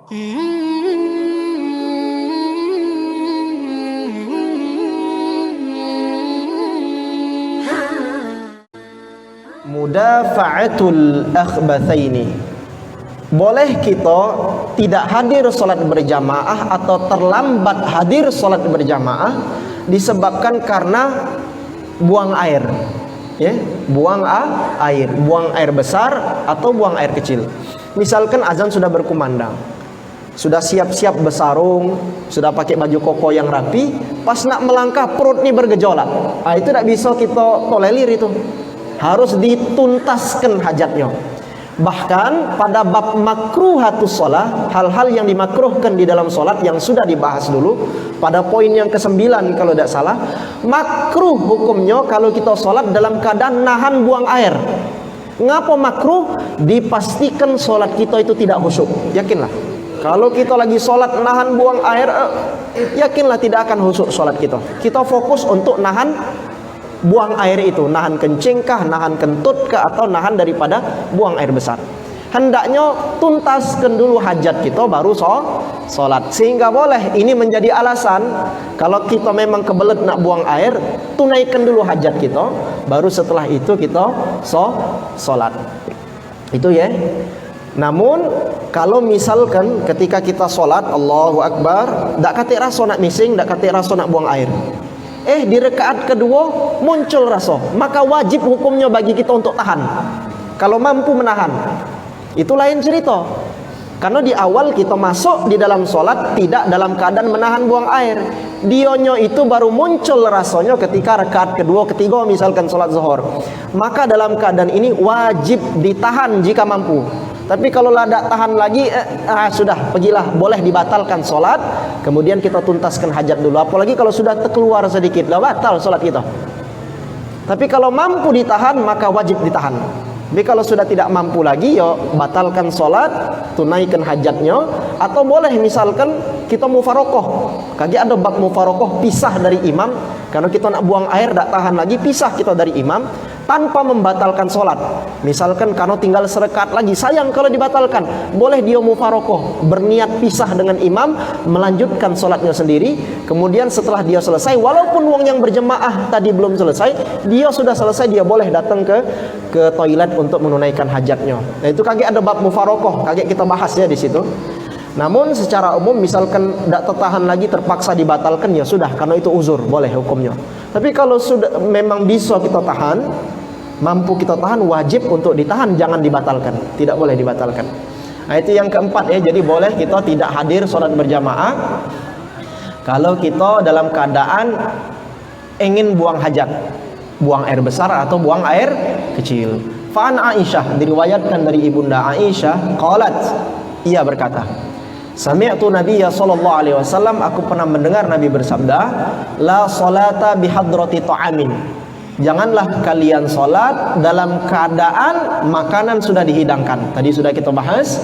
Mudafa'atul akhbathaini. Boleh kita tidak hadir solat berjamaah atau terlambat hadir solat berjamaah disebabkan karena buang air, ya, buang air besar atau buang air kecil. Misalkan azan sudah berkumandang, sudah siap-siap bersarung, sudah pakai baju koko yang rapi, pas nak melangkah perut ini bergejolak. Itu tidak bisa kita tolerir, itu harus dituntaskan hajatnya. Bahkan pada bab makruhatus shalah, hal-hal yang dimakruhkan di dalam solat yang sudah dibahas dulu pada poin yang ke-9 kalau tidak salah, makruh hukumnya kalau kita solat dalam keadaan nahan buang air. Ngapa makruh? Dipastikan solat kita itu tidak khusyuk. Yakinlah, kalau kita lagi solat nahan buang air, yakinlah tidak akan khusyuk solat kita. Kita fokus untuk nahan buang air itu, nahan kencing kah, nahan kentut kah, atau nahan daripada buang air besar. Hendaknya tuntaskan dulu hajat kita baru solat. Sehingga boleh ini menjadi alasan kalau kita memang kebelet nak buang air, tunaikan dulu hajat kita, baru setelah itu kita solat. Itu ya. Namun kalau misalkan ketika kita solat Allahu Akbar, tak kata rasa nak mising, tak kata rasa nak buang air, di rakaat kedua muncul rasa, maka wajib hukumnya bagi kita untuk tahan. Kalau mampu menahan, itu lain cerita. Karena di awal kita masuk di dalam solat tidak dalam keadaan menahan buang air. Dionyo itu baru muncul rasanya ketika rakaat kedua, ketiga, misalkan solat zuhur. Maka dalam keadaan ini wajib ditahan jika mampu. Tapi kalau tidak tahan lagi, sudah, pergilah, boleh dibatalkan solat. Kemudian kita tuntaskan hajat dulu. Apalagi kalau sudah terkeluar sedikit, dah batal solat kita. Tapi kalau mampu ditahan, maka wajib ditahan. Tapi kalau sudah tidak mampu lagi, ya batalkan solat, tunaikan hajatnya. Atau boleh misalkan kita mufarokoh. Kayak ada bab mufarokoh, pisah dari imam. Karena kita nak buang air, tak tahan lagi, pisah kita dari imam tanpa membatalkan solat. Misalkan karena tinggal serekat lagi, sayang kalau dibatalkan, boleh dia mufarokoh, berniat pisah dengan imam, melanjutkan solatnya sendiri. Kemudian setelah dia selesai, walaupun wong yang berjemaah tadi belum selesai, dia sudah selesai, dia boleh datang ke toilet untuk menunaikan hajatnya. Nah, itu kaget ada bab mufarokoh, kaget kita bahas ya di situ. Namun secara umum misalkan tidak tertahan lagi, terpaksa dibatalkan, ya sudah, karena itu uzur, boleh hukumnya. Tapi kalau sudah memang bisa kita tahan, mampu kita tahan, wajib untuk ditahan, jangan dibatalkan, tidak boleh dibatalkan. Nah, itu yang keempat ya. Jadi boleh kita tidak hadir sholat berjamaah kalau kita dalam keadaan ingin buang hajat, buang air besar atau buang air kecil. Fa'an Aisyah, diriwayatkan dari ibunda Aisyah, qalat, ia berkata, sami'tu Nabiyya sallallahu alaihi wasallam, aku pernah mendengar Nabi bersabda, la salata bihadrati ta'amin, janganlah kalian salat dalam keadaan makanan sudah dihidangkan. Tadi sudah kita bahas,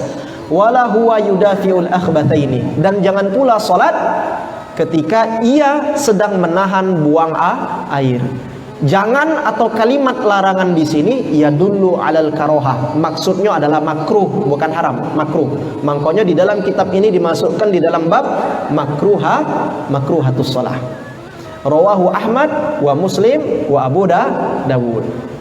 wala huwa yudafiul akhbathaini, dan jangan pula salat ketika ia sedang menahan buang air. Jangan atau kalimat larangan di sini ya dulu alal karohah, maksudnya adalah makruh, bukan haram, makruh. Makanya di dalam kitab ini dimasukkan di dalam bab makruhatus shalah. Rawahu Ahmad wa Muslim wa Abu Dawud.